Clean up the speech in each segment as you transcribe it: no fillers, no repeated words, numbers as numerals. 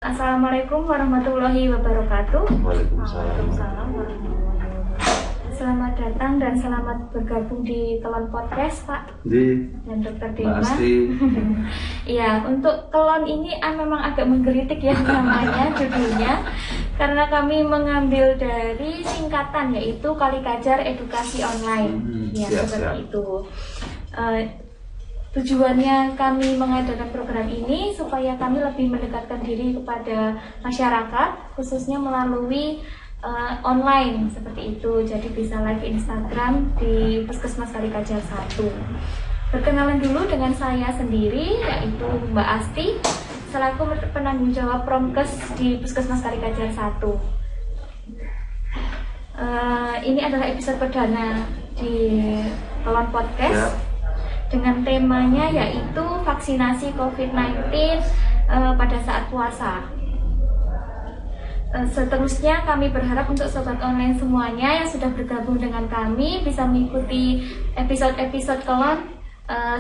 Assalamualaikum warahmatullahi wabarakatuh. Waalaikumsalam. Warahmatullahi wabarakatuh. Selamat datang dan selamat bergabung di Kelon Podcast, Pak. Dan Dokter Dema. Iya, untuk Kelon ini memang agak menggelitik ya namanya, judulnya. Karena kami mengambil dari singkatan yaitu Kali Kajar Edukasi Online. Seperti itu. Tujuannya kami mengadakan program ini supaya kami lebih mendekatkan diri kepada masyarakat, khususnya melalui online seperti itu. Jadi bisa live Instagram di Puskesmas Kali Kajar 1. Perkenalan dulu dengan saya sendiri, yaitu Mbak Asti, selaku penanggung jawab Promkes di Puskesmas Kali Kajar 1. Ini adalah episode perdana di Kelon Podcast. Dengan temanya yaitu vaksinasi COVID-19 pada saat puasa. Seterusnya kami berharap untuk sobat online semuanya yang sudah bergabung dengan kami bisa mengikuti episode-episode Kelon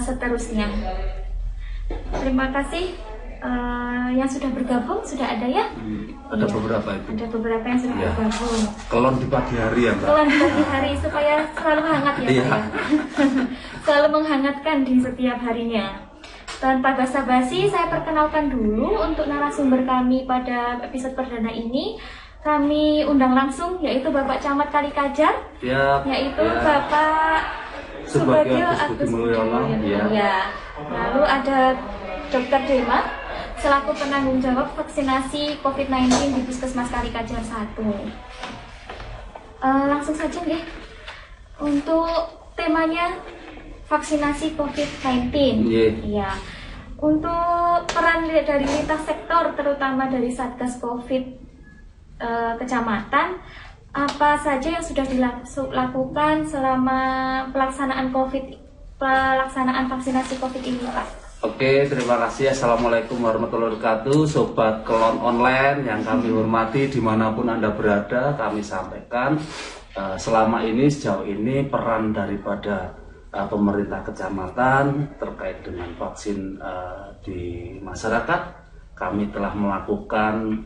seterusnya. Terima kasih yang sudah bergabung, sudah ada ya? Ada beberapa itu. Ada beberapa yang sudah bergabung. Kelon di pagi hari ya, Mbak? Kelon di pagi hari supaya selalu hangat ya, Pak. Selalu menghangatkan di setiap harinya. Tanpa basa-basi, saya perkenalkan dulu untuk narasumber kami pada episode perdana ini. Kami undang langsung yaitu Bapak Camat Kali Kajar, yaitu Bapak Subagio Agus Mulyono. Lalu ada Dokter Dema selaku penanggung jawab vaksinasi COVID-19 di Puskesmas Kali Kajar 1. Langsung saja nih untuk temanya vaksinasi COVID-19. Iya. Untuk peran dari lintas sektor, terutama dari Satgas COVID kecamatan, apa saja yang sudah dilakukan selama pelaksanaan vaksinasi COVID ini, Pak? Oke, terima kasih. Assalamualaikum warahmatullahi wabarakatuh. Sobat Kelon Online yang kami hormati dimanapun Anda berada, kami sampaikan selama ini, sejauh ini peran daripada pemerintah kecamatan terkait dengan vaksin di masyarakat. Kami telah melakukan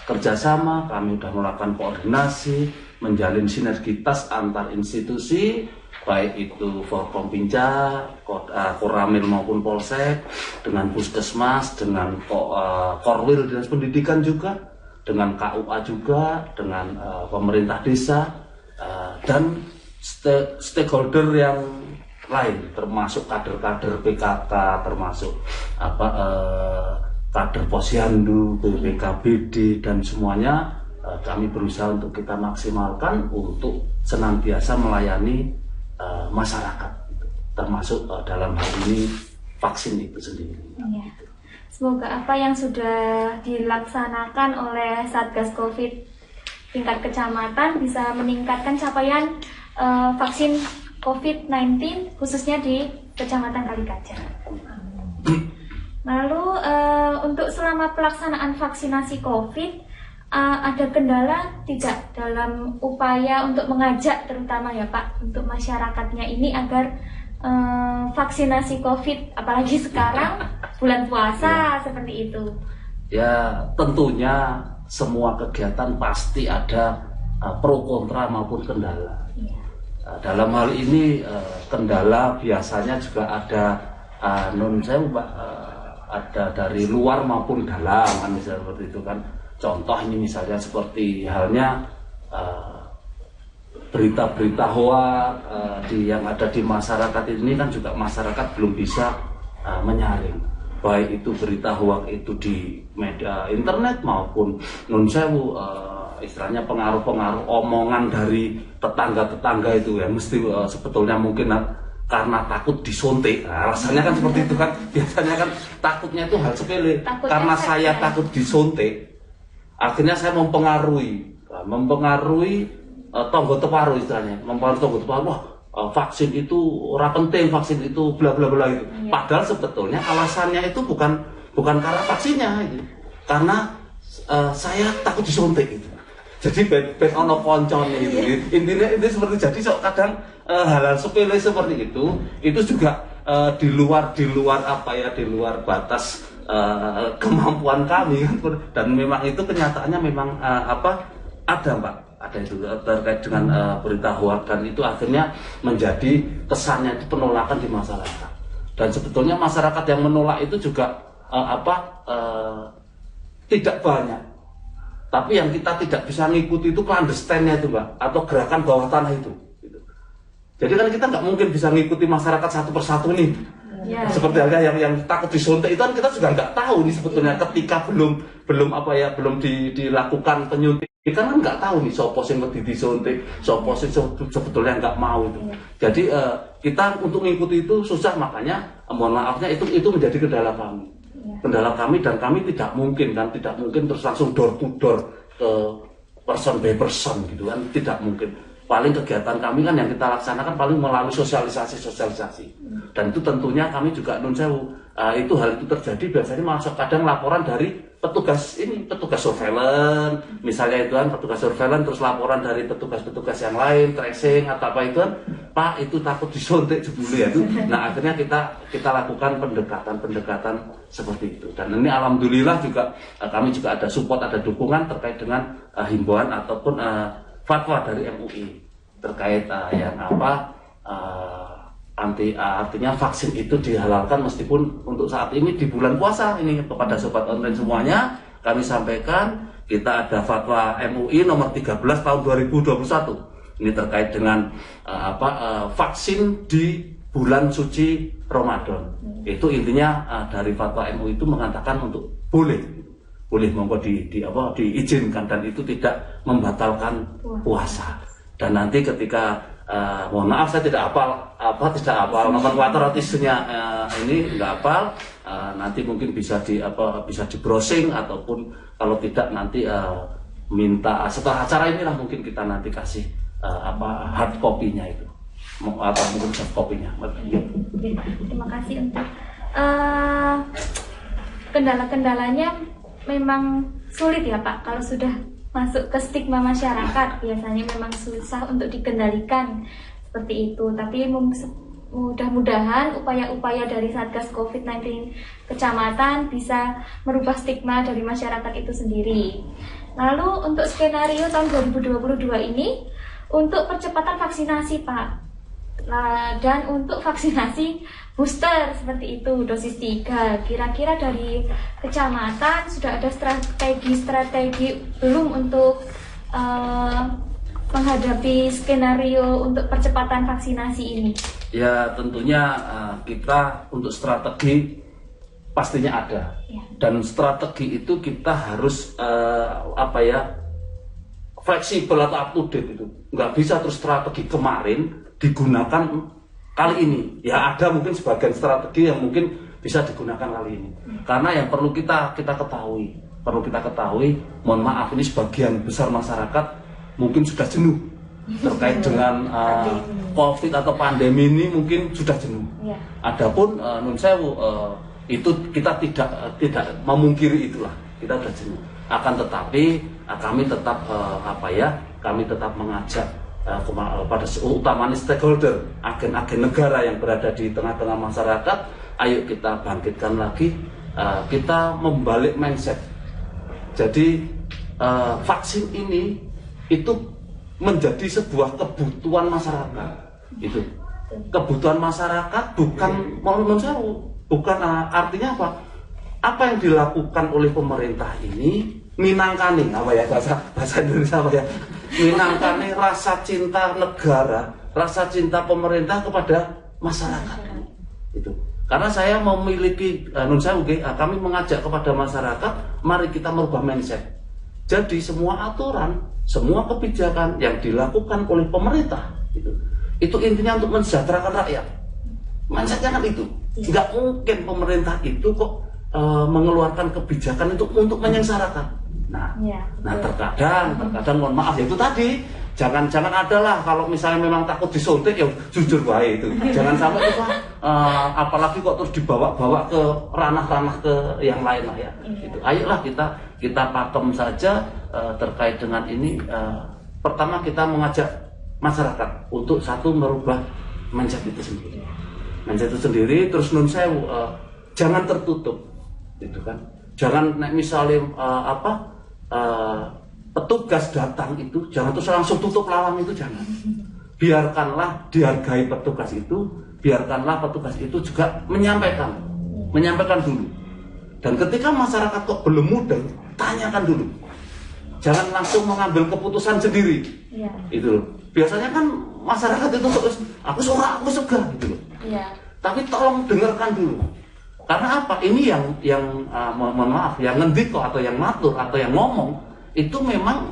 kerjasama, kami sudah melakukan koordinasi, menjalin sinergitas antar institusi, baik itu Forkompinca, Koramil maupun Polsek, dengan Puskesmas, dengan Korwil Dinas Pendidikan juga, dengan KUA juga, dengan pemerintah desa, dan stakeholder yang lain, termasuk kader-kader PKK, termasuk kader Posyandu, BPKBD, dan semuanya kami berusaha untuk kita maksimalkan untuk senantiasa melayani masyarakat, termasuk dalam hal ini vaksin itu sendiri. Ya. Semoga apa yang sudah dilaksanakan oleh Satgas COVID tingkat kecamatan bisa meningkatkan capaian vaksin COVID-19 khususnya di Kecamatan Kali Kajar. Lalu untuk selama pelaksanaan vaksinasi COVID, ada kendala tidak dalam upaya untuk mengajak terutama ya Pak untuk masyarakatnya ini agar vaksinasi COVID, apalagi sekarang bulan puasa seperti itu? Ya, tentunya semua kegiatan pasti ada pro kontra maupun kendala. Dalam hal ini kendala biasanya juga ada ada dari luar maupun dalam, kan misalnya seperti itu kan. Contoh ini misalnya seperti halnya berita-berita hoax yang ada di masyarakat ini kan juga masyarakat belum bisa menyaring, baik itu berita hoax itu di media internet maupun istilahnya pengaruh-pengaruh omongan dari tetangga-tetangga itu ya mesti sebetulnya mungkin karena takut disuntik. Rasanya kan seperti itu kan, biasanya kan takutnya itu hal sepele. Karena saya takut disuntik, akhirnya saya mempengaruhi tonggo teparu istilahnya, mempengaruhi tonggo teparu. Wah, vaksin itu ora penting, vaksin itu bla bla bla gitu. Padahal sebetulnya alasannya itu bukan karena vaksinnya gitu. Karena saya takut disuntik gitu. Jadi ben ono koncone itu. Intinya itu seperti jadi kadang hal-hal sepele seperti itu juga di luar batas kemampuan kami kan. Dan memang itu kenyataannya memang ada Mbak, ada itu terkait dengan berita hoax, dan itu akhirnya menjadi kesannya itu penolakan di masyarakat. Dan sebetulnya masyarakat yang menolak itu juga tidak banyak, tapi yang kita tidak bisa ngikuti itu clandestine-nya itu Mbak, atau gerakan bawah tanah itu gitu. Jadi kan kita nggak mungkin bisa ngikuti masyarakat satu persatu nih ya. Seperti halnya yang takut disuntik itu kan kita juga nggak tahu nih sebetulnya ketika belum dilakukan penyuntikan kan nggak tahu nih sopo sing wedi disuntik, sopo sing sebetulnya nggak mau itu. Jadi kita untuk mengikuti itu susah, makanya mohon maafnya itu menjadi kendala kami. Kendala kami, dan kami tidak mungkin terus langsung door to door ke person by person gitu kan, tidak mungkin. Paling kegiatan kami kan yang kita laksanakan paling melalui sosialisasi, dan itu tentunya kami juga nun sewu, itu hal itu terjadi biasanya masuk kadang laporan dari petugas surveillance misalnya itu kan, petugas surveillance terus laporan dari petugas yang lain tracing atau apa itu kan, Pak itu takut disuntik jebule ya itu. Nah akhirnya kita lakukan pendekatan seperti itu, dan ini alhamdulillah juga kami juga ada support, ada dukungan terkait dengan himbauan ataupun fatwa dari MUI terkait artinya vaksin itu dihalalkan, meskipun untuk saat ini di bulan puasa ini kepada sobat online semuanya kami sampaikan kita ada fatwa MUI nomor 13 tahun 2021 ini terkait dengan vaksin di bulan suci Ramadan. Itu intinya dari fatwa MUI itu mengatakan untuk boleh monggo diizinkan, dan itu tidak membatalkan puasa. Dan nanti ketika mohon maaf saya tidak hafal nomenklatur isunya ini nggak hafal, nanti mungkin bisa di browsing, ataupun kalau tidak nanti minta setelah acara inilah mungkin kita nanti kasih hard copy-nya itu, atau mungkin soft copy-nya. Terima kasih untuk kendala-kendalanya. Memang sulit ya Pak, kalau sudah masuk ke stigma masyarakat biasanya memang susah untuk dikendalikan seperti itu. Tapi mudah-mudahan upaya-upaya dari Satgas COVID-19 Kecamatan bisa merubah stigma dari masyarakat itu sendiri. Lalu untuk skenario tahun 2022 ini untuk percepatan vaksinasi Pak, dan untuk vaksinasi booster seperti itu dosis 3, kira-kira dari kecamatan sudah ada strategi belum untuk menghadapi skenario untuk percepatan vaksinasi ini? Ya tentunya kita untuk strategi pastinya ada ya. Dan strategi itu kita harus fleksibel atau up to date itu. Nggak bisa terus strategi kemarin digunakan kali ini. Ya ada mungkin sebagian strategi yang mungkin bisa digunakan kali ini. Karena yang perlu kita ketahui, mohon maaf ini sebagian besar masyarakat mungkin sudah jenuh terkait dengan COVID atau pandemi ini, mungkin sudah jenuh. Ya. Adapun nun sewu itu kita tidak memungkiri itulah, kita sudah jenuh. Akan tetapi kami tetap mengajak pada utamanya stakeholder, agen-agen negara yang berada di tengah-tengah masyarakat, ayo kita bangkitkan lagi, kita membalik mindset. Jadi vaksin ini itu menjadi sebuah kebutuhan masyarakat. Itu kebutuhan masyarakat, bukan artinya apa? Apa yang dilakukan oleh pemerintah ini minangkani bahasa Indonesia minangkani rasa cinta negara, rasa cinta pemerintah kepada masyarakat. Itu karena saya memiliki kami mengajak kepada masyarakat, mari kita merubah mindset. Jadi semua aturan, semua kebijakan yang dilakukan oleh pemerintah itu intinya untuk mensejahterakan rakyat. Mindsetnya kan itu. Nggak mungkin pemerintah itu kok mengeluarkan kebijakan untuk menyengsarakan. Nah terkadang mohon maaf ya itu tadi, jangan adalah kalau misalnya memang takut disuntik ya jujur baik itu. Jangan sampai itu apalagi kok terus dibawa-bawa ke ranah-ranah ke yang lain lah ya. Itu. Ayolah kita pakem saja terkait dengan ini. Pertama kita mengajak masyarakat untuk satu merubah mindset itu sendiri. Terus nun sewu, jangan tertutup. Itu kan. Jangan misalnya petugas datang itu jangan terus langsung tutup lawang itu, jangan. Biarkanlah dihargai petugas itu, biarkanlah petugas itu juga menyampaikan dulu. Dan ketika masyarakat kok belum mudeng, tanyakan dulu. Jangan langsung mengambil keputusan sendiri. Ya. Itu loh. Biasanya kan masyarakat itu terus aku suka gitu loh. Ya. Tapi tolong dengarkan dulu. Karena apa? Ini yang mohon maaf, yang ngendiko atau yang matur atau yang ngomong itu memang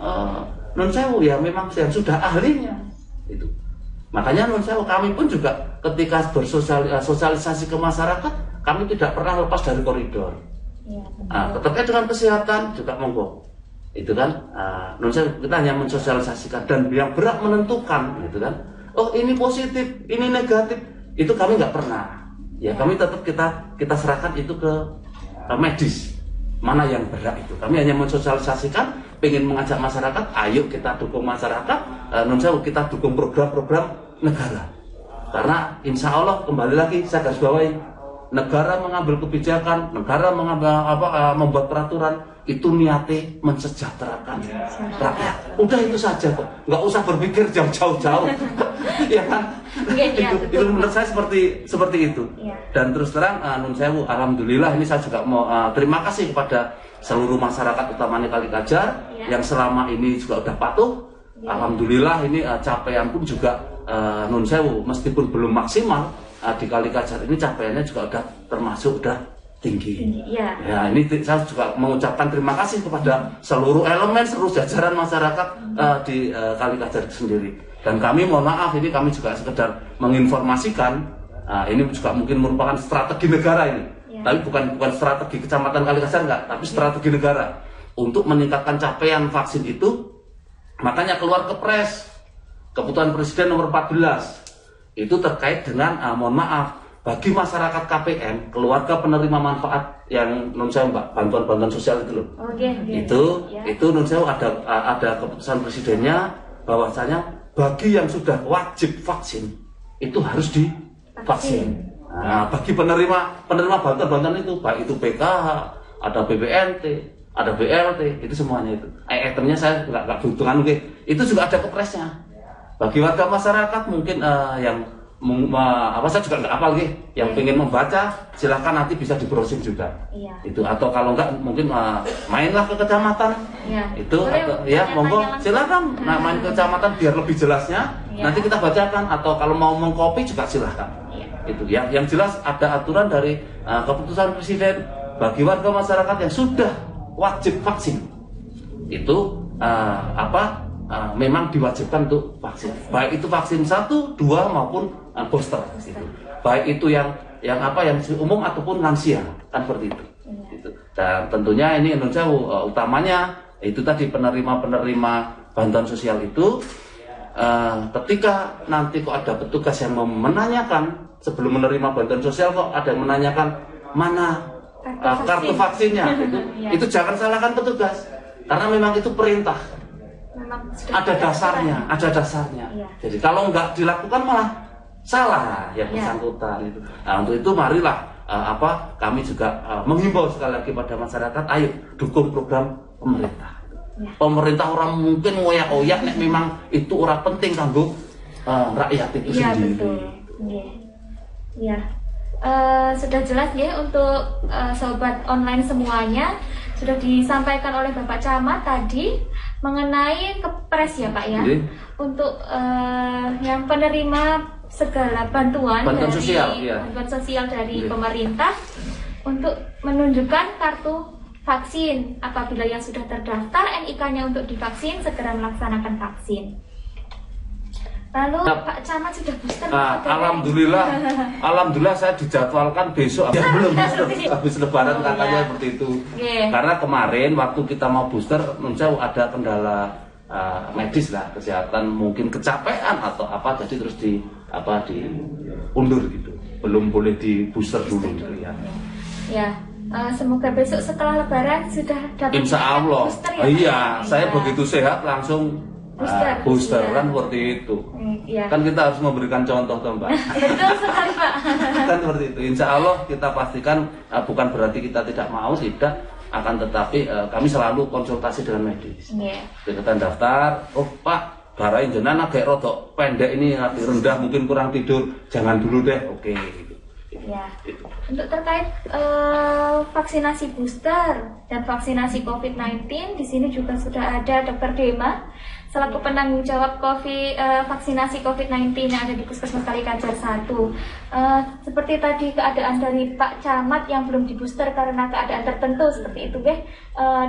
non sewu ya, memang yang sudah ahlinya. Itu. Makanya non sewu kami pun juga ketika bersosialisasi ke masyarakat, kami tidak pernah lepas dari koridor. Ya, terkait dengan kesehatan juga monggo. Itu kan non sewu kita hanya mensosialisasikan, dan yang berhak menentukan gitu kan. Oh, ini positif, ini negatif, itu kami nggak pernah. Ya, kami tetap kita serahkan itu ke medis. Mana yang berat itu. Kami hanya mensosialisasikan, pengen mengajak masyarakat, ayo kita dukung masyarakat, non sewu kita dukung program-program negara. Karena insya Allah kembali lagi saya garis bawahi, negara mengambil kebijakan, negara membuat peraturan, itu niatnya mensejahterakan rakyat. Udah itu saja kok, nggak usah berpikir jauh-jauh. Ya kan? Itu menurut saya seperti itu. Ya. Dan terus terang nun sewu, alhamdulillah ini saya juga mau terima kasih kepada seluruh masyarakat utamanya Kalikajar yang selama ini juga udah patuh. Ya. Alhamdulillah ini capaian pun juga nun sewu meskipun belum maksimal di Kalikajar ini capaiannya juga udah termasuk udah tinggi. Ya. Ya, ini saya juga mengucapkan terima kasih kepada seluruh elemen, seluruh jajaran masyarakat di Kalikajar itu sendiri. Dan kami mohon maaf, ini kami juga sekedar menginformasikan, ini juga mungkin merupakan strategi negara ini. Ya. Tapi bukan strategi Kecamatan Kalikajar enggak, tapi strategi negara untuk meningkatkan capaian vaksin itu. Makanya keluar Kepres Keputusan Presiden nomor 14 itu terkait dengan mohon maaf, bagi masyarakat KPM, keluarga penerima manfaat yang non sewu Mbak, bantuan sosial itu loh. Itu non sewu ada keputusan presidennya bahwasanya bagi yang sudah wajib vaksin itu harus divaksin. Nah, bagi penerima bantuan itu, baik itu PKH, ada BPNT, ada BLT, itu semuanya itu. Itemnya saya nggak butuhkan, itu juga ada kepresnya. Bagi warga masyarakat mungkin yang saya juga nggak hafal yang pengen membaca silahkan nanti bisa di browsing juga. Iya. Itu atau kalau nggak mungkin mainlah ke kecamatan. Iya. Itu atau ya monggo silakan main ke kecamatan biar lebih jelasnya. Iya. Nanti kita bacakan, atau kalau mau mengcopy juga silahkan. Iya. Itu yang jelas ada aturan dari keputusan presiden bagi warga masyarakat yang sudah wajib vaksin itu memang diwajibkan untuk vaksin, baik itu vaksin 1, 2 maupun booster. Gitu. Baik itu yang umum ataupun lansia, kan seperti itu. Gitu. Dan tentunya ini Indonesia utamanya itu tadi penerima bantuan sosial itu ketika nanti kok ada petugas yang menanyakan sebelum menerima bantuan sosial, kok ada yang menanyakan mana kartu vaksinnya, itu jangan salahkan petugas, karena memang itu perintah. Ada dasarnya. Ya. Jadi kalau nggak dilakukan malah salah yang bersangkutan itu. Nah, untuk itu marilah kami juga menghimbau sekali lagi pada masyarakat, ayo dukung program pemerintah. Ya. Pemerintah orang mungkin ngoyak-oyak nek memang itu orang penting kanggo rakyat itu sendiri. Betul. Ya. Sudah jelas ya untuk sobat online semuanya, sudah disampaikan oleh Bapak Camat tadi mengenai Kepres ya Pak ya. Untuk yang penerima segala bantuan sosial dari pemerintah untuk menunjukkan kartu vaksin. Apabila yang sudah terdaftar NIK-nya untuk divaksin, segera melaksanakan vaksin. Lalu Pak Camat sudah booster? Alhamdulillah saya dijadwalkan besok. Belum booster, habis lebaran katanya seperti itu. Karena kemarin waktu kita mau booster, menjauh ada kendala medis lah, kesehatan, mungkin kecapean atau apa, jadi terus diundur gitu. Belum boleh di booster dulu gitu ya. Ya. Semoga besok setelah lebaran sudah dapat Insya Allah. booster ya. Iya, saya begitu sehat langsung Booster kan seperti itu. Iya. Kan kita harus memberikan contoh toh Mbak. Betul sekali Pak. Kan seperti itu. Insya Allah kita pastikan, bukan berarti kita tidak mau, tidak, akan tetapi kami selalu konsultasi dengan medis. Iya. Kita daftar, oh Pak, darah jenengan agak rodok pendek ini, hati rendah, mungkin kurang tidur, jangan dulu deh. Oke gitu. Ya. Untuk terkait vaksinasi booster dan vaksinasi COVID-19, di sini juga sudah ada Dr. Dema selaku penanggung jawab vaksinasi COVID-19 yang ada di Puskesmas Kalikajar 1. Seperti tadi keadaan dari Pak Camat yang belum di booster karena keadaan tertentu seperti itu,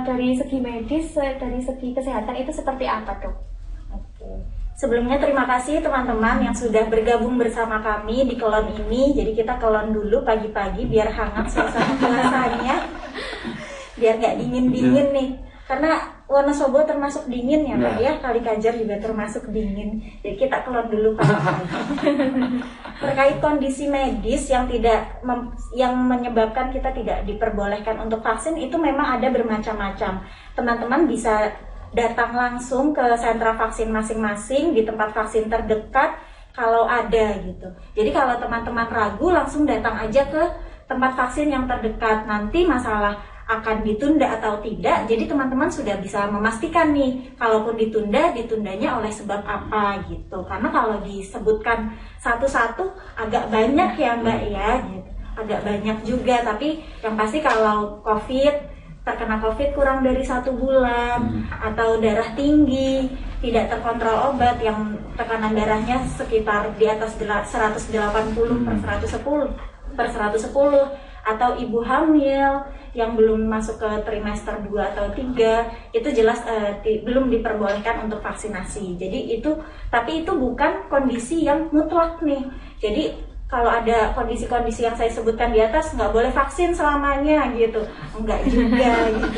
dari segi medis, dari segi kesehatan itu seperti apa, Dok? Sebelumnya terima kasih teman-teman yang sudah bergabung bersama kami di kelon ini. Jadi kita kelon dulu pagi-pagi biar hangat suasana puasanya, biar nggak dingin-dingin nih. Karena Wonosobo termasuk dingin ya Pak ya, Kalikajar juga termasuk dingin. Jadi kita kelon dulu pagi-pagi. Terkait kondisi medis yang yang menyebabkan kita tidak diperbolehkan untuk vaksin itu memang ada bermacam-macam. Teman-teman bisa datang langsung ke sentra vaksin masing-masing di tempat vaksin terdekat kalau ada gitu. Jadi kalau teman-teman ragu langsung datang aja ke tempat vaksin yang terdekat. Nanti masalah akan ditunda atau tidak, jadi teman-teman sudah bisa memastikan nih, kalaupun ditundanya oleh sebab apa gitu. Karena kalau disebutkan satu-satu agak banyak ya Mbak ya, gitu. Agak banyak juga. Tapi yang pasti kalau terkena COVID kurang dari 1 bulan atau darah tinggi, tidak terkontrol obat yang tekanan darahnya sekitar di atas 180 per 110 atau ibu hamil yang belum masuk ke trimester 2 atau 3 itu jelas belum diperbolehkan untuk vaksinasi. Tapi itu bukan kondisi yang mutlak nih. Jadi kalau ada kondisi-kondisi yang saya sebutkan di atas nggak boleh vaksin selamanya gitu, enggak juga gitu.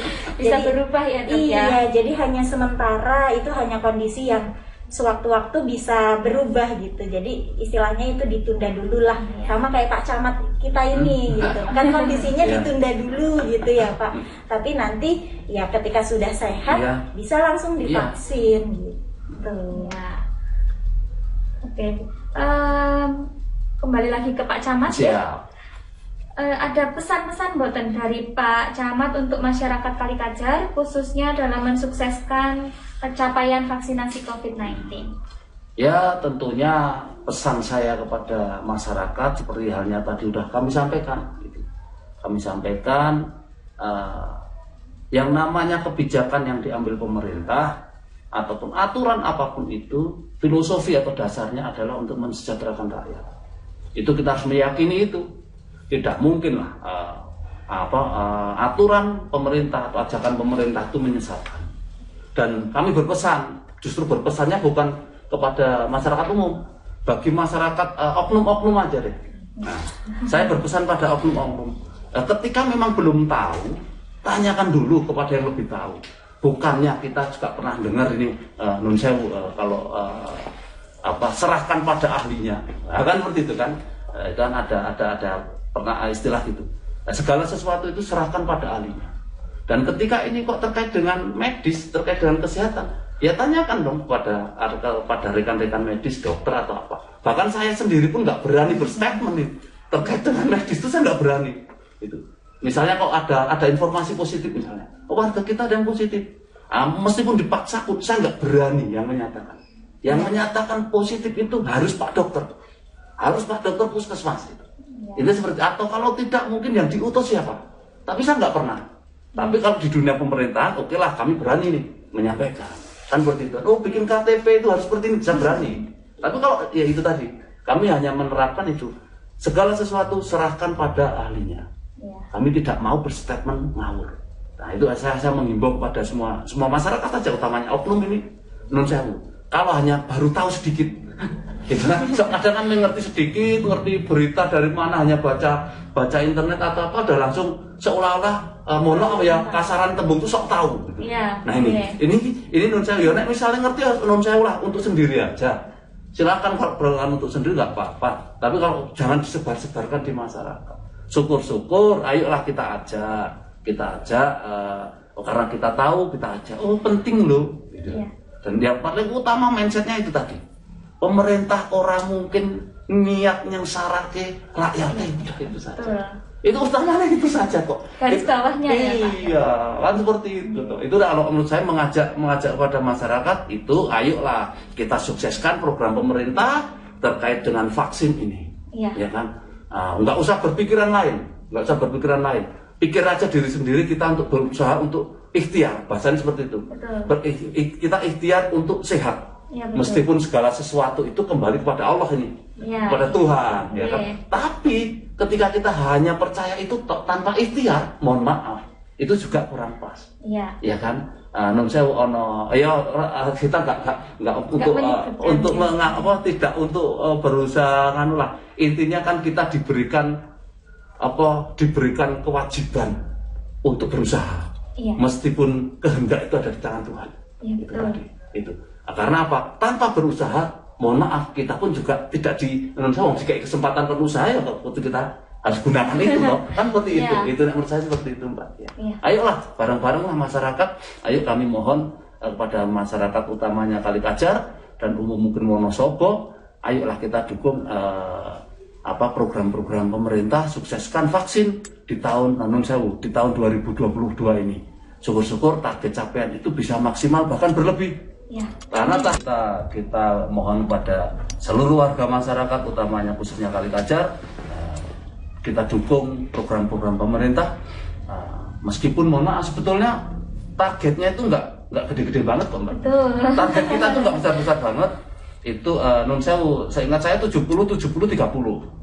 Bisa berubah ya Dok, iya, jadi hanya sementara, itu hanya kondisi yang sewaktu-waktu bisa berubah gitu. Jadi istilahnya itu ditunda dulu lah, sama kayak Pak Camat kita ini gitu kan, kondisinya ditunda dulu gitu ya Pak. Tapi nanti ya ketika sudah sehat bisa langsung divaksin gitu. Oke. Kembali lagi ke Pak Camat ya. Ada pesan-pesan boten dari Pak Camat untuk masyarakat Kalikajar khususnya dalam mensukseskan pencapaian vaksinasi COVID-19? Ya tentunya pesan saya kepada masyarakat seperti halnya tadi sudah kami sampaikan gitu. Kami sampaikan yang namanya kebijakan yang diambil pemerintah ataupun aturan apapun itu, filosofi atau dasarnya adalah untuk mensejahterakan rakyat. Itu kita harus meyakini itu. Tidak mungkin lah aturan pemerintah atau ajakan pemerintah itu menyesatkan. Dan kami berpesan, justru berpesannya bukan kepada masyarakat umum, bagi masyarakat oknum-oknum aja deh. Nah, saya berpesan pada oknum-oknum, ketika memang belum tahu, tanyakan dulu kepada yang lebih tahu. Bukannya kita juga pernah dengar ini nun sewu kalau serahkan pada ahlinya, kan seperti itu kan? Kan ada pernah istilah gitu. Segala sesuatu itu serahkan pada ahlinya. Dan ketika ini kok terkait dengan medis, terkait dengan kesehatan, ya tanyakan dong pada rekan-rekan medis, dokter atau apa. Bahkan saya sendiri pun nggak berani berstatement nih terkait dengan medis, itu saya nggak berani. Itu. Misalnya kok ada informasi positif misalnya, warga kita ada yang positif, meskipun dipaksa, saya nggak berani yang menyatakan. Yang menyatakan positif itu harus Pak Dokter, puskesmas itu. Itu seperti, atau kalau tidak mungkin yang diutus siapa? Tapi saya nggak pernah. Tapi kalau di dunia pemerintahan, oke lah kami berani nih menyampaikan. Kan seperti itu. Oh bikin KTP itu harus seperti ini, saya berani. Tapi kalau ya itu tadi, kami hanya menerapkan itu. Segala sesuatu serahkan pada ahlinya. Kami tidak mau berstatement ngawur. Nah itu saya menghimbau kepada semua masyarakat aja, utamanya oknum ini, non sewu. Kalau hanya baru tahu sedikit, gitu kan? Kadang kan mengerti sedikit, ngerti berita dari mana, hanya baca internet atau apa, udah langsung seolah-olah mono ya kasaran tembung itu sok tahu. Gitu. Nah ini non sewu. Nek misalnya ngerti non sewu lah untuk sendiri aja. Silakan kalau berlaku untuk sendiri nggak apa-apa. Tapi kalau jangan disebar-sebarkan di masyarakat. Syukur-syukur, ayolah kita ajak, karena kita tahu, kita ajak. Oh penting loh. Gitu. Dan yang paling utama mindsetnya itu tadi. Pemerintah orang mungkin niatnya sarake rakyatnya itu saja. Betul. Itu utamanya itu saja kok. Garis bawahnya ya, Pak. Iya, kan seperti itu tuh. Itu kalau menurut saya mengajak kepada masyarakat itu, ayolah kita sukseskan program pemerintah terkait dengan vaksin ini. Iya. Ya kan? Nggak usah berpikiran lain, Pikir aja diri sendiri, kita untuk berusaha untuk ikhtiar, bahasanya seperti itu. Betul. Kita ikhtiar untuk sehat. Ya, betul. Meskipun segala sesuatu itu kembali kepada Allah ini, Ya. kepada Tuhan, ya kan? Iya. Tapi ketika kita hanya percaya itu tanpa ikhtiar, mohon maaf, itu juga kurang pas, Iya. ya kan? Non sewu ono, ya kita nggak untuk tidak untuk berusaha nganu lah. Intinya kan kita diberikan kewajiban untuk berusaha, Iya. meskipun kehendak itu ada di tangan Tuhan. Iya, Itu betul. tadi. Itu. Karena apa? Tanpa berusaha, mohon maaf, kita pun juga tidak jika kesempatan berusaha ya waktu kita harus gunakan itu loh. Kan seperti itu. Ya. Itu menurut saya seperti itu, Mbak. Ya. Ya. Ayolah bareng-bareng lah masyarakat. Ayo kami mohon kepada masyarakat utamanya Kalikajar dan mungkin Wonosobo, ayolah kita dukung program-program pemerintah, sukseskan vaksin di tahun 2022 ini. Syukur-syukur target capaian itu bisa maksimal bahkan berlebih. Ya. Karena kita mohon pada seluruh warga masyarakat utamanya khususnya Kalikajar, kita dukung program-program pemerintah. Meskipun mohon maaf sebetulnya targetnya itu nggak gede-gede banget kok, Mbak. Betul. Target kita tuh nggak besar-besar banget. Itu non sewu, saya ingat saya 70-30.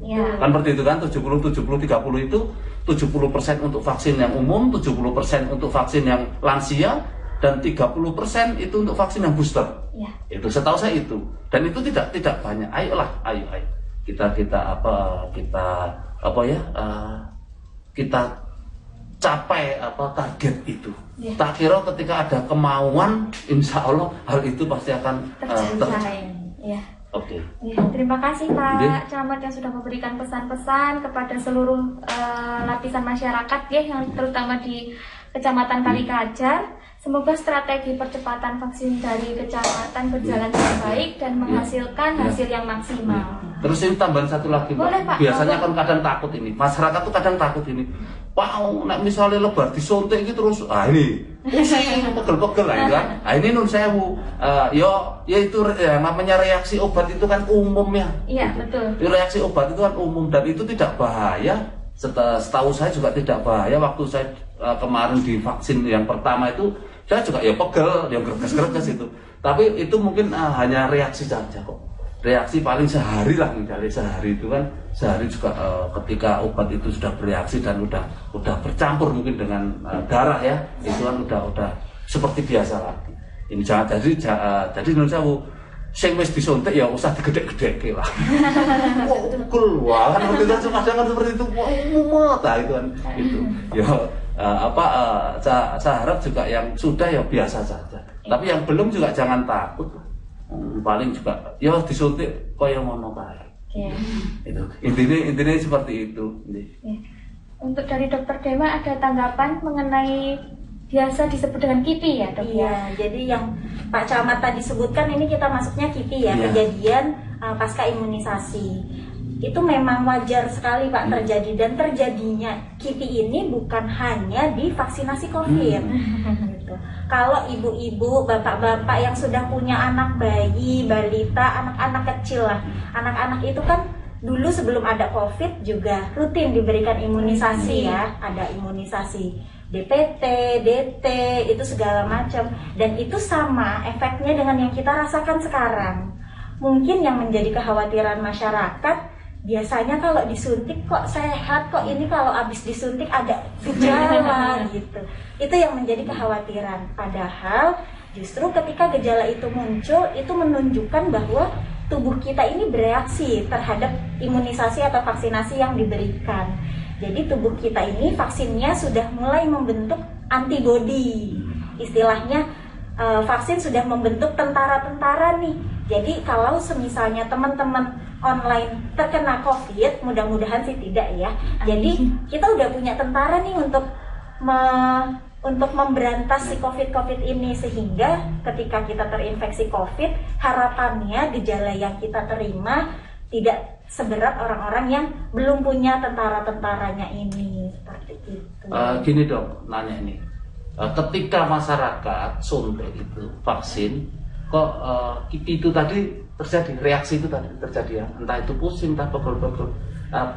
Ya. Kan seperti itu kan, 70-30 itu 70% untuk vaksin yang umum, 70% untuk vaksin yang lansia, dan 30% itu untuk vaksin yang booster. Ya. Itu setahu saya itu. Dan itu tidak banyak. Ayo. Kita capai target itu. Ya. Tak kira ketika ada kemauan, insya Allah hal itu pasti akan tercapai. Ya. Oke. Ya, terima kasih Pak Iya. Camat yang sudah memberikan pesan-pesan kepada seluruh lapisan masyarakat ya, yang terutama di Kecamatan Kalikajar. Semoga strategi percepatan vaksin dari kecamatan berjalan dengan baik dan menghasilkan hasil yang maksimal. Terus ini tambahan satu lagi, Pak. Boleh, Pak. Biasanya kan kadang takut ini. Masyarakat tuh kadang takut ini. Pak, nek misalnya lebar disuntik gitu terus, ini pusing, pegel-pegel lah, kan? Ini nun sewu. Ya itu namanya reaksi obat itu kan umum ya. Iya, betul. Reaksi obat itu kan umum dan itu tidak bahaya. Setahu saya juga tidak bahaya. Waktu saya kemarin divaksin yang pertama itu, saya juga ya pegel, ya gerges-gerges itu. Tapi itu mungkin hanya reaksi saja kok. Reaksi paling sehari lah, misalnya sehari itu kan, sehari juga ketika obat itu sudah bereaksi dan udah bercampur mungkin dengan darah ya, itu kan udah seperti biasa lagi. Ini jangan jadi menurut saya sing wis disuntik ya usah digedek-gedeke lah. Pukul wah kan waktu itu kadang kan seperti itu mumet itu kan itu. Ya saya harap juga yang sudah ya biasa saja. Tapi yang belum juga jangan takut. Paling juga ya disuntik kaya ngono kae. Ya. Itu intinya seperti itu. Ya. Untuk dari Dokter Dewa ada tanggapan mengenai biasa disebut dengan KIPI ya, Dok? Iya, jadi yang Pak Camat tadi sebutkan ini kita masuknya KIPI ya, kejadian pasca imunisasi. Itu memang wajar sekali Pak terjadi, dan terjadinya KIPI ini bukan hanya di vaksinasi COVID. Gitu. Kalau ibu-ibu, bapak-bapak yang sudah punya anak bayi, balita, anak-anak kecil lah, anak-anak itu kan dulu sebelum ada COVID juga rutin diberikan imunisasi ya, ada imunisasi DPT, DT, itu segala macam, dan itu sama efeknya dengan yang kita rasakan sekarang. Mungkin yang menjadi kekhawatiran masyarakat, biasanya kalau disuntik kok sehat, kok ini kalau habis disuntik ada gejala gitu. Itu yang menjadi kekhawatiran. Padahal justru ketika gejala itu muncul, itu menunjukkan bahwa tubuh kita ini bereaksi terhadap imunisasi atau vaksinasi yang diberikan. Jadi tubuh kita ini vaksinnya sudah mulai membentuk antibodi. Istilahnya vaksin sudah membentuk tentara-tentara nih. Jadi kalau semisalnya teman-teman online terkena COVID, mudah-mudahan sih tidak ya. Jadi kita udah punya tentara nih untuk untuk memberantas si COVID ini, sehingga ketika kita terinfeksi COVID, harapannya gejala yang kita terima tidak seberat orang-orang yang belum punya tentara-tentaranya ini, seperti itu. Gini dok, nanya ini, ketika masyarakat suntik itu vaksin, kok itu tadi terjadi, reaksi itu tadi terjadi ya, entah itu pusing, entah pegel-pegel.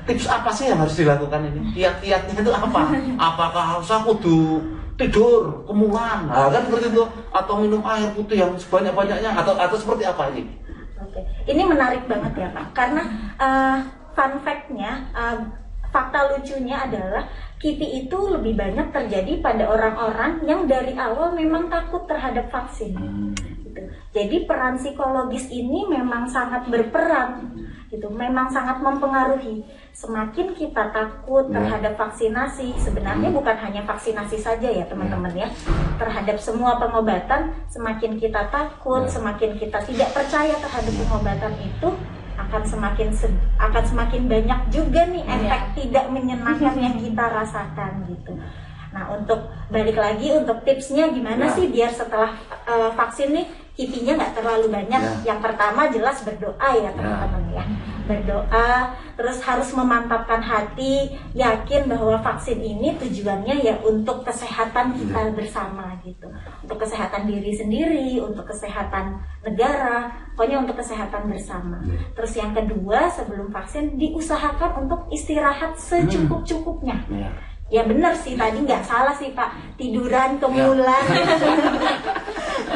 Tips apa sih yang harus dilakukan ini? Kiat-kiatnya itu apa? Apakah harus kudu tidur, kemulan, kan seperti itu, atau minum air putih yang sebanyak-banyaknya, atau seperti apa ini? Oke, ini menarik banget ya Pak, karena fun fact-nya, fakta lucunya adalah KIPI itu lebih banyak terjadi pada orang-orang yang dari awal memang takut terhadap vaksin. Gitu. Jadi peran psikologis ini memang sangat berperan, gitu, memang sangat mempengaruhi. Semakin kita takut terhadap vaksinasi, sebenarnya bukan hanya vaksinasi saja ya teman-teman ya, terhadap semua pengobatan, semakin kita takut, semakin kita tidak percaya terhadap pengobatan itu, akan semakin banyak juga nih efek tidak menyenangkan yang kita rasakan gitu. Nah, untuk balik lagi untuk tipsnya gimana sih biar setelah vaksin nih KIPI-nya nggak terlalu banyak. Yang pertama jelas berdoa ya teman-teman ya. Berdoa, terus harus memantapkan hati, yakin bahwa vaksin ini tujuannya ya untuk kesehatan kita bersama gitu. Untuk kesehatan diri sendiri, untuk kesehatan negara, pokoknya untuk kesehatan bersama. Terus yang kedua, sebelum vaksin diusahakan untuk istirahat secukup-cukupnya. Ya benar sih, tadi nggak salah sih Pak, tiduran kemulan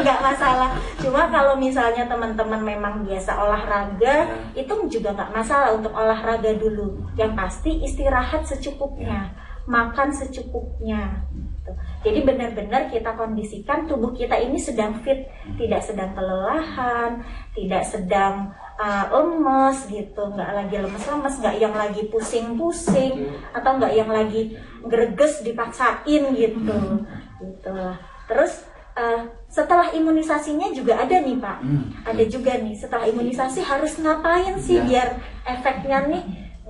nggak masalah. Cuma kalau misalnya teman-teman memang biasa olahraga, itu juga nggak masalah untuk olahraga dulu. Yang pasti istirahat secukupnya, makan secukupnya. Jadi benar-benar kita kondisikan tubuh kita ini sedang fit, tidak sedang kelelahan, tidak sedang lemes gitu, nggak lagi lemes-lemes, nggak yang lagi pusing-pusing, atau nggak yang lagi greges dipaksain gitu, gitulah. Terus setelah imunisasinya juga ada nih Pak, ada juga nih setelah imunisasi harus ngapain sih biar efeknya nih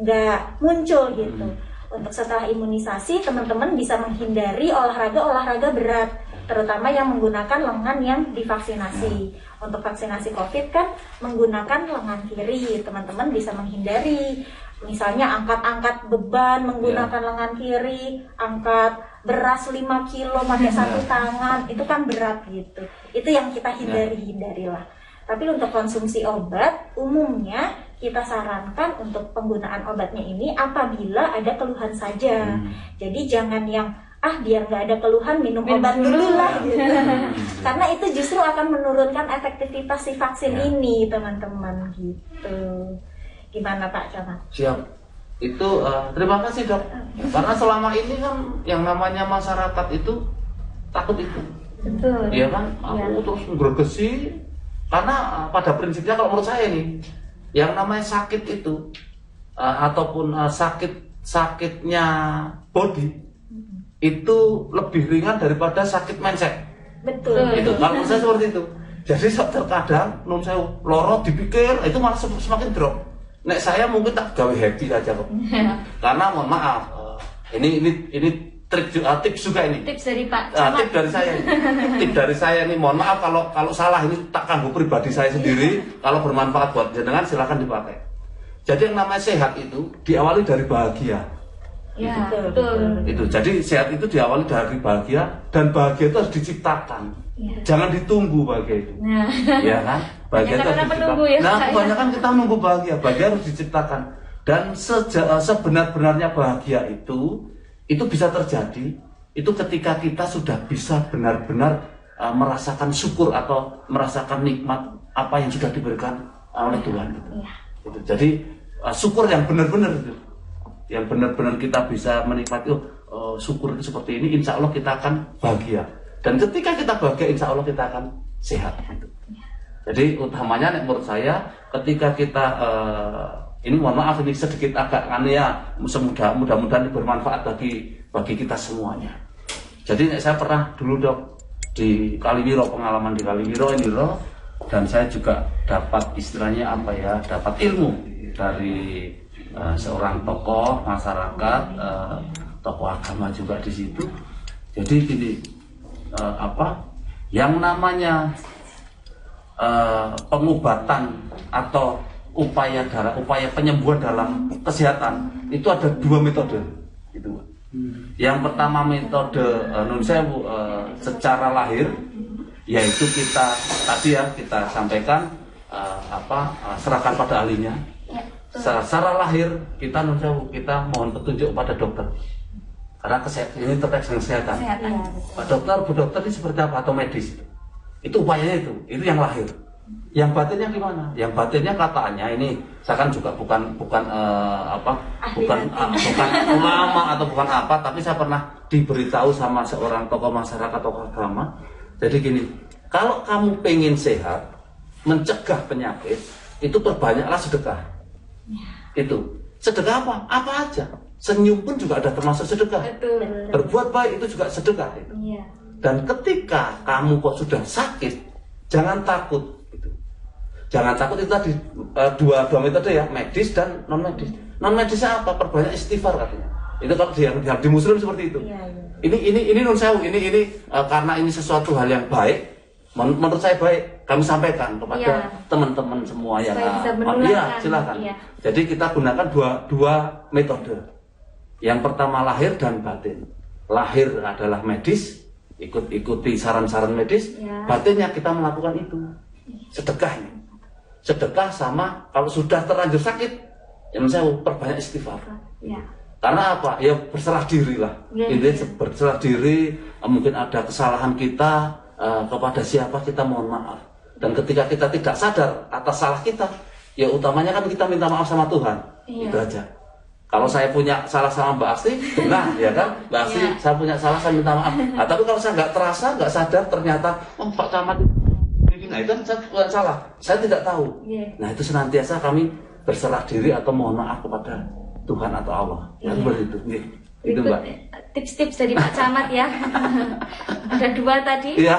nggak muncul gitu. Untuk setelah imunisasi teman-teman bisa menghindari olahraga berat, terutama yang menggunakan lengan yang divaksinasi. Untuk vaksinasi COVID kan menggunakan lengan kiri, teman-teman bisa menghindari. Misalnya angkat-angkat beban menggunakan lengan kiri, angkat beras 5 kilo pakai satu tangan, itu kan berat gitu. Itu yang kita hindarilah. Tapi untuk konsumsi obat, umumnya kita sarankan untuk penggunaan obatnya ini apabila ada keluhan saja. Jadi jangan yang biar nggak ada keluhan minum obat dulu lah gitu. Karena itu justru akan menurunkan efektivitas si vaksin ini teman-teman gitu. Gimana Pak Camat? Siap. Itu terima kasih dok. Karena selama ini kan yang namanya masyarakat itu takut itu. Betul. Iya kan? Aku terus bergesi. Karena pada prinsipnya kalau menurut saya nih, yang namanya sakit itu ataupun sakitnya body itu lebih ringan daripada sakit mindset. Betul. Itu kalau menurut saya seperti itu. Jadi terkadang nun saya loro dipikir itu malah semakin drop. Nek saya mungkin tak gawe happy aja kok. Karena mohon maaf, ini tips juga ini. Tips dari Pak Camat. Tips dari saya. Tips dari saya ini, mohon maaf kalau salah, ini tak kanggo pribadi saya sendiri. Kalau bermanfaat buat jenengan silakan dipakai. Jadi yang namanya sehat itu diawali dari bahagia. Ya, betul. Itu. Jadi sehat itu diawali dari bahagia, dan bahagia itu harus diciptakan. Jangan ditunggu bahagia itu. Ya kan? Bahagia itu harus diciptakan. Nah, kebanyakan kita menunggu bahagia. Bahagia harus diciptakan. Dan sebenar-benarnya bahagia itu bisa terjadi itu ketika kita sudah bisa benar-benar merasakan syukur atau merasakan nikmat apa yang sudah diberikan oleh Tuhan gitu. Gitu. Jadi syukur yang benar-benar itu, yang benar-benar kita bisa menikmati syukur itu seperti ini, insya Allah kita akan bahagia. Dan ketika kita bahagia, insya Allah kita akan sehat gitu. Jadi utamanya menurut saya ketika kita ini mohon maaf ini sedikit agak aneh ya, mudah-mudahan bermanfaat bagi kita semuanya. Jadi saya pernah dulu dok di Kaliwiro, pengalaman di Kaliwiro ini loh, dan saya juga dapat istilahnya apa ya, dapat ilmu dari seorang tokoh masyarakat, tokoh agama juga di situ. Jadi gini, yang namanya pengobatan atau upaya penyembuhan dalam kesehatan itu ada 2 metode itu. Yang pertama metode secara lahir, yaitu kita tadi ya kita sampaikan serahkan pada ahlinya. Secara lahir kita mohon petunjuk pada dokter. Karena ini terkait dengan kesehatan. Pak dokter, Bu dokter ini seperti apa atau medis? Itu upayanya itu yang lahir. Yang batinnya gimana? Yang batinnya katanya ini, saya kan juga bukan ulama atau bukan apa, tapi saya pernah diberitahu sama seorang tokoh masyarakat, tokoh agama. Jadi gini, kalau kamu pengen sehat, mencegah penyakit, itu perbanyaklah sedekah. Itu sedekah apa? Apa aja. Senyum pun juga ada termasuk sedekah. Betul. Berbuat baik itu juga sedekah. Iya. Dan ketika kamu kok sudah sakit, jangan takut. Jangan takut, itu tadi dua metode ya, medis dan non medis. Non medisnya apa? Perbanyak istighfar katanya. Itu kalau di Muslim seperti itu. Iya. Ini non sewu. Ini karena ini sesuatu hal yang baik. Menurut saya baik. Kami sampaikan kepada teman-teman semua yang silakan. Iya. Jadi kita gunakan dua metode. Yang pertama lahir dan batin. Lahir adalah medis, ikuti saran-saran medis. Ya. Batinnya kita melakukan itu. Sedekahnya. Sedekah sama kalau sudah terlanjur sakit, yang saya perbanyak istighfar. Ya. Karena apa? Ya berserah diri lah. Intinya berserah diri, mungkin ada kesalahan kita kepada siapa kita mohon maaf. Dan ketika kita tidak sadar atas salah kita, ya utamanya kan kita minta maaf sama Tuhan. Ya. Itu aja. Kalau saya punya salah sama Mbak Asti, nah ya kan, Mbak Asti, saya punya salah, saya minta maaf. Nah, tapi kalau saya nggak terasa, nggak sadar, ternyata, Pak Camat, nah itu saya bukan salah, saya tidak tahu. Nah itu senantiasa kami berserah diri atau mohon maaf kepada Tuhan atau Allah. Ya, begitu. Itu Mbak. Tips-tips dari Pak Camat ya. Ada 2 tadi. Iya.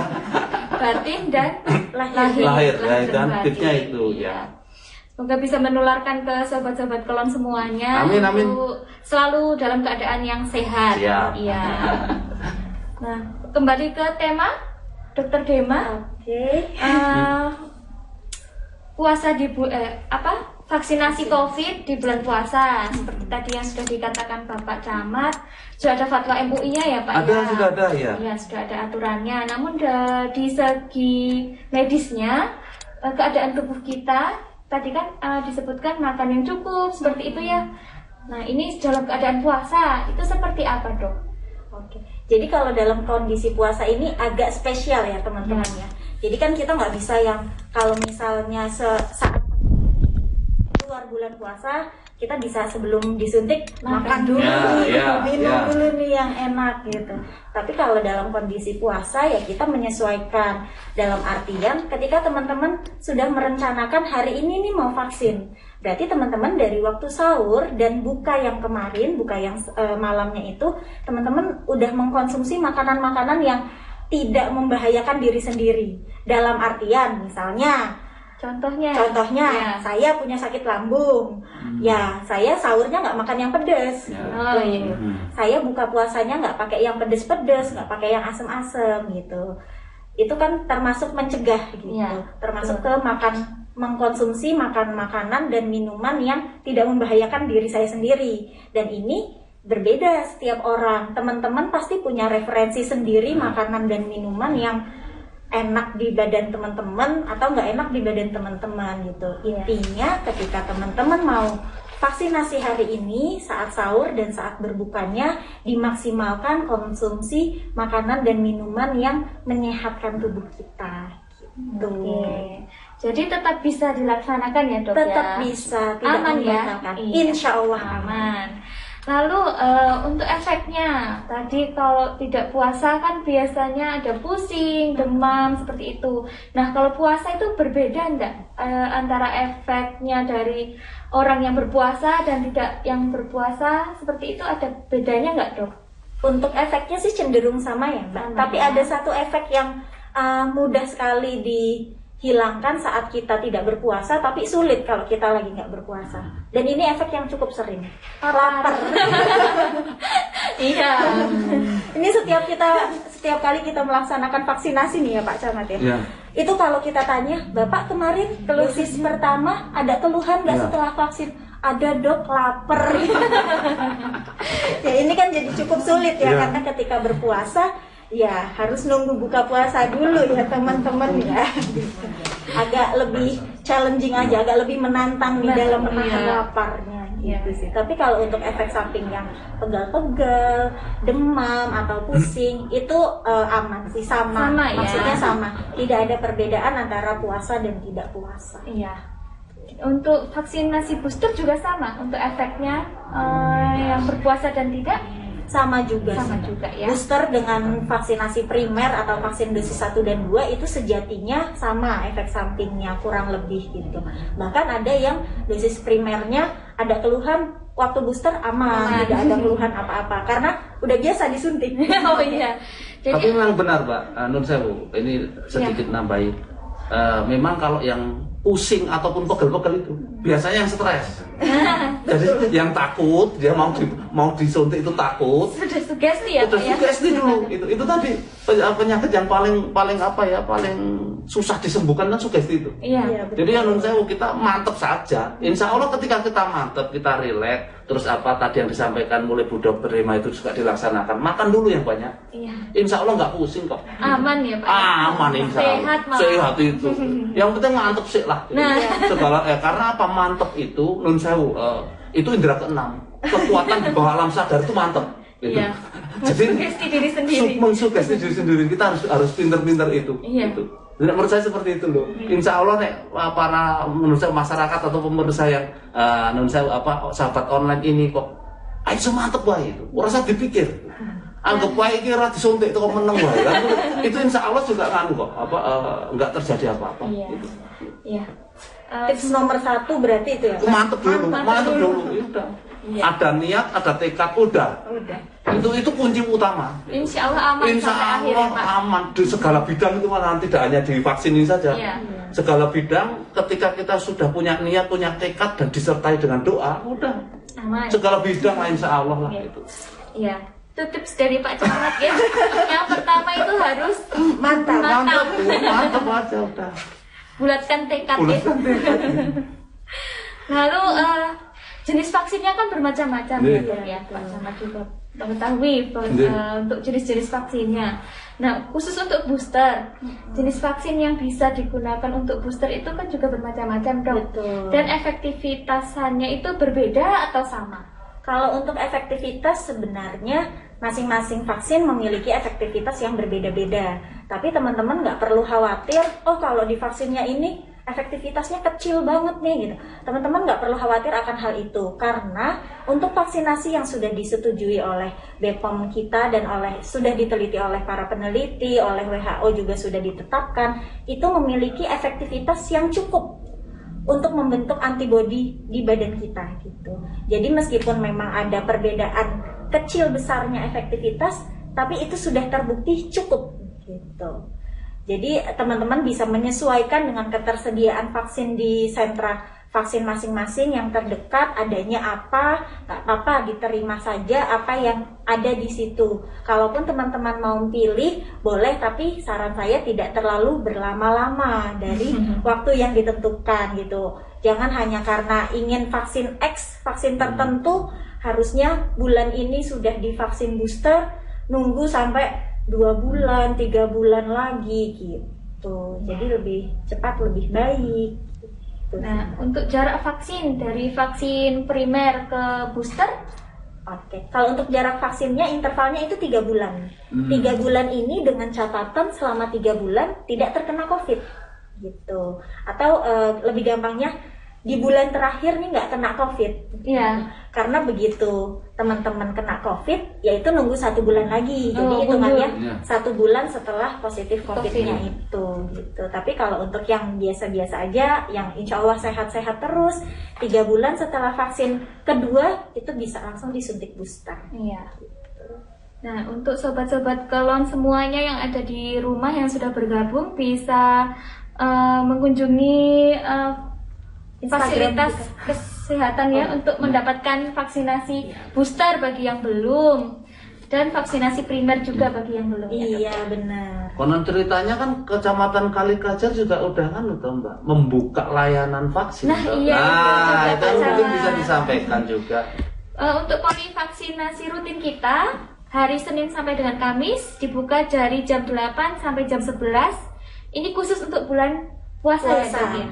Batin dan lahir dan tipsnya itu ya. Semoga bisa menularkan ke sahabat-sahabat kelon semuanya. Amin. Selalu dalam keadaan yang sehat. Iya. Nah, kembali ke tema Dokter Dema. Oke. Puasa di vaksinasi COVID di bulan puasa. Seperti tadi yang sudah dikatakan Bapak Camat, sudah ada fatwa MUI-nya ya Pak? Sudah ada ya. Ya, sudah ada aturannya. Namun di segi medisnya, keadaan tubuh kita tadi kan disebutkan makan yang cukup, seperti itu ya. Nah, ini dalam keadaan puasa, itu seperti apa dok? Oke, jadi kalau dalam kondisi puasa ini agak spesial ya teman-teman ya. Jadi kan kita nggak bisa yang kalau misalnya saat keluar bulan puasa, kita bisa sebelum disuntik makan dulu, minum dulu nih yang enak gitu. Tapi kalau dalam kondisi puasa ya kita menyesuaikan. Dalam artian ketika teman-teman sudah merencanakan hari ini nih mau vaksin, berarti teman-teman dari waktu sahur dan buka yang kemarin, buka yang malamnya itu, teman-teman udah mengkonsumsi makanan-makanan yang tidak membahayakan diri sendiri. Dalam artian misalnya Contohnya ya. Saya punya sakit lambung, ya saya sahurnya nggak makan yang pedas. Saya buka puasanya nggak pakai yang pedas-pedas, nggak pakai yang asem-asem gitu. Itu kan termasuk mencegah gitu, termasuk ke mengkonsumsi makanan dan minuman yang tidak membahayakan diri saya sendiri. Dan ini berbeda setiap orang. Teman-teman pasti punya referensi sendiri makanan dan minuman yang enak di badan teman-teman atau nggak enak di badan teman-teman gitu. Intinya ketika teman-teman mau vaksinasi hari ini, saat sahur dan saat berbukanya dimaksimalkan konsumsi makanan dan minuman yang menyehatkan tubuh kita gitu. Jadi tetap bisa dilaksanakan ya dok? Tetap bisa, tidak aman ya? Insya Allah aman. Lalu untuk efeknya, tadi kalau tidak puasa kan biasanya ada pusing, demam, seperti itu. Nah kalau puasa itu berbeda enggak antara efeknya dari orang yang berpuasa dan tidak yang berpuasa, seperti itu ada bedanya enggak dok? Untuk efeknya sih cenderung sama ya Mbak, tapi ada satu efek yang mudah sekali dihilangkan saat kita tidak berpuasa, tapi sulit kalau kita lagi nggak berpuasa. Dan ini efek yang cukup sering. Lapar. Iya. Ini setiap kali kita melaksanakan vaksinasi nih ya Pak Camat ya. Iya. Itu kalau kita tanya, Bapak kemarin dosis pertama ada keluhan nggak Iya. setelah vaksin? Ada dok, lapar. Ya ini kan jadi cukup sulit ya, Iya. karena ketika berpuasa ya harus nunggu buka puasa dulu ya teman-teman ya. Agak lebih challenging aja, agak lebih menantang di dalam menahan Iya. laparnya Iya. gitu sih. Tapi kalau untuk efek samping yang pegal-pegal, demam atau pusing itu aman sih, sama. Sama ya. Maksudnya sama. Tidak ada perbedaan antara puasa dan tidak puasa. Iya. Untuk vaksinasi booster juga sama untuk efeknya yang berpuasa dan tidak Sama juga. sama sih. juga ya. Booster dengan vaksinasi primer atau vaksin dosis 1 dan 2 itu sejatinya sama efek sampingnya kurang lebih gitu. Bahkan ada yang dosis primernya ada keluhan, waktu booster aman, tidak ada keluhan apa-apa karena udah biasa disuntik. Oh iya. Tapi Jadi memang benar Pak, Nun Sewu, ini sedikit nambahin. Memang kalau yang pusing ataupun pegel-pegel itu biasanya yang stres. Jadi yang takut dia mau disuntik itu takut. sudah sugesti ya Udah Pak ya. sugesti dulu. Itu tadi penyakit yang paling susah disembuhkan kan sugesti itu. Iya. betul. Jadi yang Nun Sewu kita mantep saja. Insya Allah ketika kita mantep, kita rileks, terus apa tadi yang disampaikan mulai Bu Dokter Rima itu juga dilaksanakan. Makan dulu yang banyak. Iya. Insya Allah nggak pusing kok. Aman ya Pak. Aman insya Allah. Sehat malah. Sehat itu. Yang penting mantep sih lah. Nah. Segala karena apa mantep itu Nun Sewu itu indera keenam. Kekuatan di bawah alam sadar itu mantep. Gitu. Iya. Jadi Sugesti diri sendiri. mengsugesti diri sendiri kita harus pinter-pinter itu. Iya. Gitu. Jadi menurut saya seperti itu loh. Insya Allah nek para menurut saya masyarakat atau pemirsa yang menurut saya sahabat online ini kok ayo semantep wae itu. Ora usah dipikir. Anggap wae iki ora disuntik itu kok meneng wae. Kan itu insya Allah juga nganu kok enggak terjadi apa-apa Iya. gitu. Iya. Tips nomor 1 berarti itu ya. Mantep dulu, mantep dulu. Ya udah. Iya. Ada niat, ada tekad, udah. Udah. Itu kunci utama. Insya Allah aman Insya sampai akhir ya Allah Pak. aman di segala bidang itu malah tidak hanya di vaksin ini saja. Iya. Segala bidang ketika kita sudah punya niat, punya tekad dan disertai dengan doa, udah. Aman. Segala bidang lah insya Allah lah Iya. itu. Iya. Itu tips dari Pak Camat ya. Yang pertama itu harus Mantap. Mantap, mantap aja udah. bulatkan tekad ya. Bulatkan tekad. Lalu jenis vaksinnya kan bermacam-macam ya, Iya. Dok, ya. Pak Camat juga mengetahui Iya. untuk jenis-jenis vaksinnya. Nah, khusus untuk booster, jenis vaksin yang bisa digunakan untuk booster itu kan juga bermacam-macam, Dok. Betul. Dan efektivitasannya itu berbeda atau sama? Kalau untuk efektivitas sebenarnya masing-masing vaksin memiliki efektivitas yang berbeda-beda. Tapi teman-teman nggak perlu khawatir, oh kalau di vaksinnya ini efektivitasnya kecil banget nih gitu. Teman-teman nggak perlu khawatir akan hal itu karena untuk vaksinasi yang sudah disetujui oleh BPOM kita dan sudah diteliti oleh para peneliti, oleh WHO juga sudah ditetapkan, itu memiliki efektivitas yang cukup untuk membentuk antibodi di badan kita gitu. Jadi meskipun memang ada perbedaan kecil besarnya efektivitas, tapi itu sudah terbukti cukup gitu. Jadi teman-teman bisa menyesuaikan dengan ketersediaan vaksin di sentra vaksin masing-masing yang terdekat, adanya apa, nggak apa-apa diterima saja apa yang ada di situ. Kalaupun teman-teman mau pilih, boleh, tapi saran saya tidak terlalu berlama-lama dari waktu yang ditentukan gitu. Jangan hanya karena ingin vaksin X, vaksin tertentu, harusnya bulan ini sudah divaksin booster, nunggu sampai 2 bulan, 3 bulan lagi gitu. Jadi lebih cepat, lebih baik. Nah, untuk jarak vaksin dari vaksin primer ke booster, Oke, kalau untuk jarak vaksinnya intervalnya itu 3 bulan. 3 bulan ini dengan catatan selama 3 bulan tidak terkena COVID gitu. Atau lebih gampangnya di bulan terakhir nih nggak kena COVID. ya. Karena begitu teman-teman kena COVID, yaitu nunggu 1 bulan lagi. Jadi Oh, hitungannya mundur. 1 bulan setelah positif COVID-nya itu gitu. Tapi kalau untuk yang biasa-biasa aja, yang insya Allah sehat-sehat terus, 3 bulan setelah vaksin kedua itu bisa langsung disuntik booster. Iya. Nah, untuk sobat-sobat kelon semuanya yang ada di rumah yang sudah bergabung bisa mengunjungi fasilitas kesehatan ya untuk mendapatkan vaksinasi booster bagi yang belum. dan vaksinasi primer juga bagi yang belum. Iya benar. Konon ceritanya kan Kecamatan Kalikajar juga udah kan Mbak membuka layanan vaksin. Nah, iya, itu mungkin bisa disampaikan juga. Untuk vaksinasi rutin kita hari Senin sampai dengan Kamis dibuka dari jam 8 sampai jam 11. Ini khusus untuk bulan puasa. Ya, Dok, ya?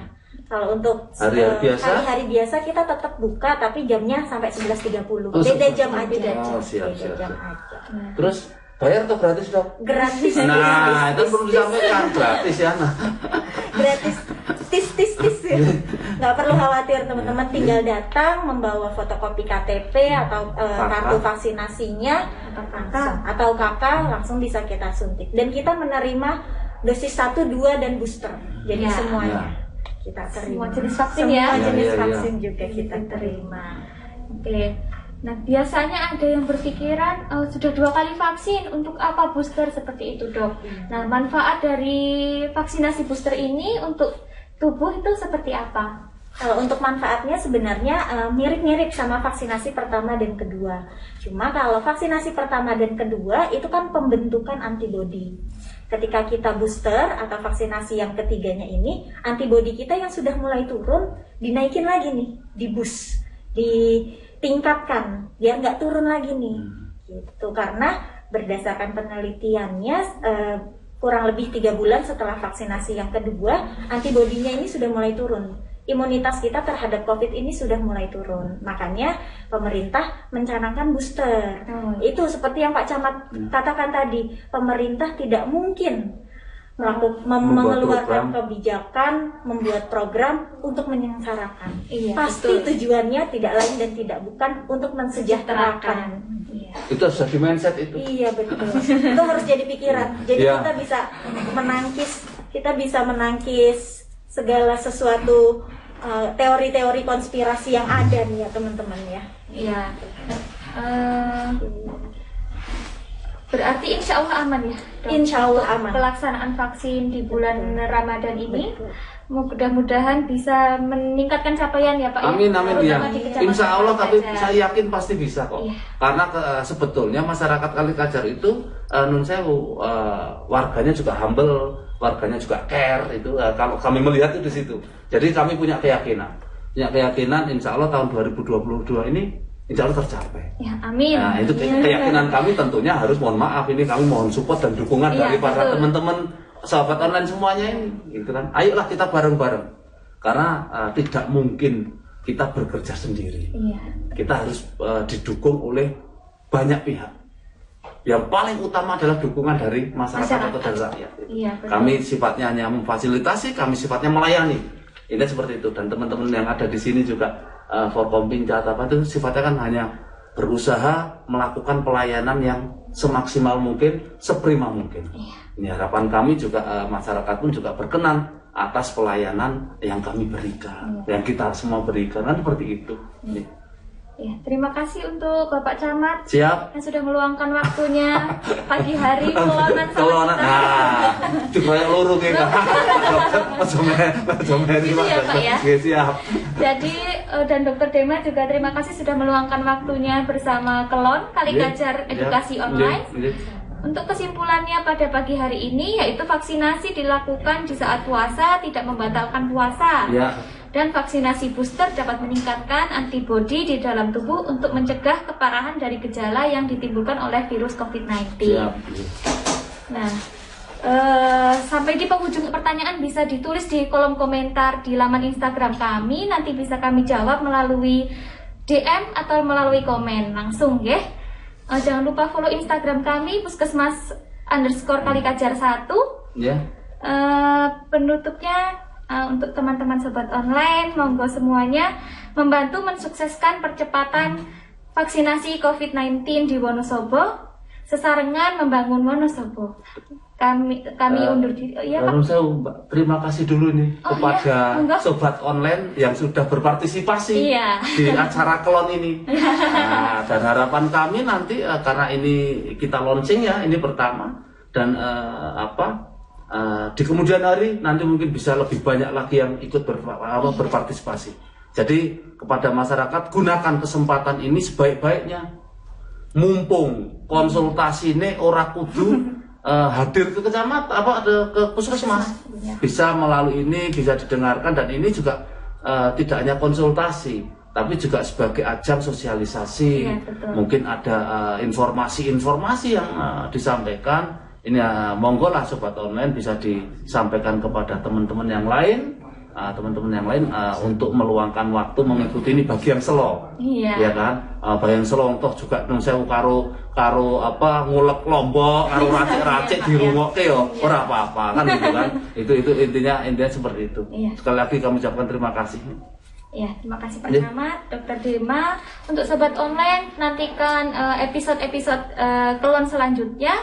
Kalau untuk hari-hari biasa kita tetap buka tapi jamnya sampai 11.30. Beda jam aja. Siap. Terus bayar atau gratis, Dok? Gratis. Nah, itu perlu disampaikan gratis ya. Gratis. Tis. Nggak perlu khawatir teman-teman, tinggal datang membawa fotokopi KTP atau kartu vaksinasinya atau KK langsung bisa kita suntik. Dan kita menerima dosis 1, 2 dan booster. Jadi semuanya. Kita terima. Semua jenis vaksin ya. Semua jenis vaksin juga kita terima. Oke. Nah, biasanya ada yang berpikiran sudah 2 kali vaksin, untuk apa booster seperti itu, Dok? Nah, manfaat dari vaksinasi booster ini untuk tubuh itu seperti apa? Kalau untuk manfaatnya sebenarnya mirip-mirip sama vaksinasi pertama dan kedua. Cuma kalau vaksinasi pertama dan kedua itu kan pembentukan antibodi. Ketika kita booster atau vaksinasi yang ketiganya ini, antibodi kita yang sudah mulai turun dinaikin lagi nih, di-boost, ditingkatkan biar nggak turun lagi nih. Gitu. Karena berdasarkan penelitiannya kurang lebih 3 bulan setelah vaksinasi yang kedua, antibodinya ini sudah mulai turun. Imunitas kita terhadap COVID ini sudah mulai turun. Makanya pemerintah mencanangkan booster. Itu seperti yang Pak Camat katakan tadi, pemerintah tidak mungkin mengeluarkan kebijakan, membuat program untuk menyengsarakan. Pasti tujuannya tidak lain dan tidak bukan untuk mensejahterakan. Itu harus jadi mindset itu. Iya betul. Itu harus jadi pikiran. Jadi kita bisa menangkis segala sesuatu teori-teori konspirasi yang ada nih ya teman-teman ya. Iya. Berarti insya Allah aman ya, Dok? Insya Allah aman. Pelaksanaan vaksin di bulan Ramadan ini mudah-mudahan bisa meningkatkan capaian ya Pak. Amin ya. Insya Allah, tapi saya yakin pasti bisa kok. Karena sebetulnya masyarakat Kalikajar itu nun sewu warganya juga humble, warganya juga care itu. Kalau kami melihat itu di situ. Jadi kami punya keyakinan Insya Allah tahun 2022 ini Insya Allah tercapai. Ya, amin. Nah, itu keyakinan kami tentunya harus mohon maaf ini kami mohon support dan dukungan dari para teman-teman sahabat online semuanya ini, gitu kan. Ayolah kita bareng-bareng. Karena tidak mungkin kita bekerja sendiri. Kita harus didukung oleh banyak pihak. Yang paling utama adalah dukungan dari masyarakat atau dari rakyat. Kami sifatnya hanya memfasilitasi, kami sifatnya melayani. Ini seperti itu, dan teman-teman yang ada di sini juga Forkompinca atau apa itu sifatnya kan hanya berusaha melakukan pelayanan yang semaksimal mungkin, seprima mungkin. Ini harapan kami juga masyarakat pun juga berkenan atas pelayanan yang kami berikan, yang kita semua berikan, kan seperti itu. Ya, terima kasih untuk Bapak Camat yang sudah meluangkan waktunya pagi hari kelonan sama kita. Nah, itu kayak lurung ya Kak. Gitu ya Pak ya. Siap. Jadi dan Dokter Dema juga terima kasih sudah meluangkan waktunya bersama Kelon Kalikajar Edukasi Online. Untuk kesimpulannya pada pagi hari ini yaitu vaksinasi dilakukan di saat puasa tidak membatalkan puasa. Dan vaksinasi booster dapat meningkatkan antibodi di dalam tubuh untuk mencegah keparahan dari gejala yang ditimbulkan oleh virus COVID-19. Nah, sampai di penghujung pertanyaan bisa ditulis di kolom komentar di laman Instagram kami. Nanti bisa kami jawab melalui DM atau melalui komen langsung ya. Jangan lupa follow Instagram kami puskesmas_kalikajar 1. Penutupnya untuk teman-teman sobat online, monggo semuanya membantu mensukseskan percepatan vaksinasi COVID-19 di Wonosobo, sesarengan membangun Wonosobo. Kami undur diri. Terima kasih dulu nih kepada sobat online yang sudah berpartisipasi di acara Kelon ini. Dan harapan kami nanti karena ini kita launching ya, ini pertama, dan di kemudian hari nanti mungkin bisa lebih banyak lagi yang ikut berpartisipasi. Jadi kepada masyarakat, gunakan kesempatan ini sebaik-baiknya. mumpung konsultasi ini ora kudu hadir ke kecamatan apa ada ke puskesmas, bisa melalui ini bisa didengarkan, dan ini juga tidak hanya konsultasi tapi juga sebagai ajang sosialisasi. Iya, mungkin ada informasi-informasi yang disampaikan ini, monggo lah sobat online bisa disampaikan kepada teman-teman yang lain, untuk meluangkan waktu mengikuti ini bagi yang selo. Iya. Ya kan? Bagi yang selo toh juga nang sewu karo apa ngulek lombok karo racik-racik dirungokke yo ora apa-apa kan gitu kan. Itu intinya seperti itu. Iya. Sekali lagi kami ucapkan terima kasih. Ya, terima kasih Pak Camat, Dr. Dirma. Untuk sobat online, nantikan episode-episode Kelon selanjutnya.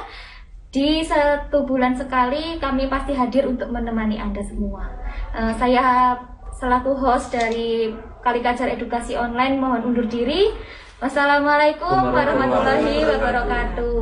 Di 1 bulan sekali kami pasti hadir untuk menemani Anda semua. Saya selaku host dari Kalikajar Edukasi Online mohon undur diri. Wassalamualaikum warahmatullahi wabarakatuh.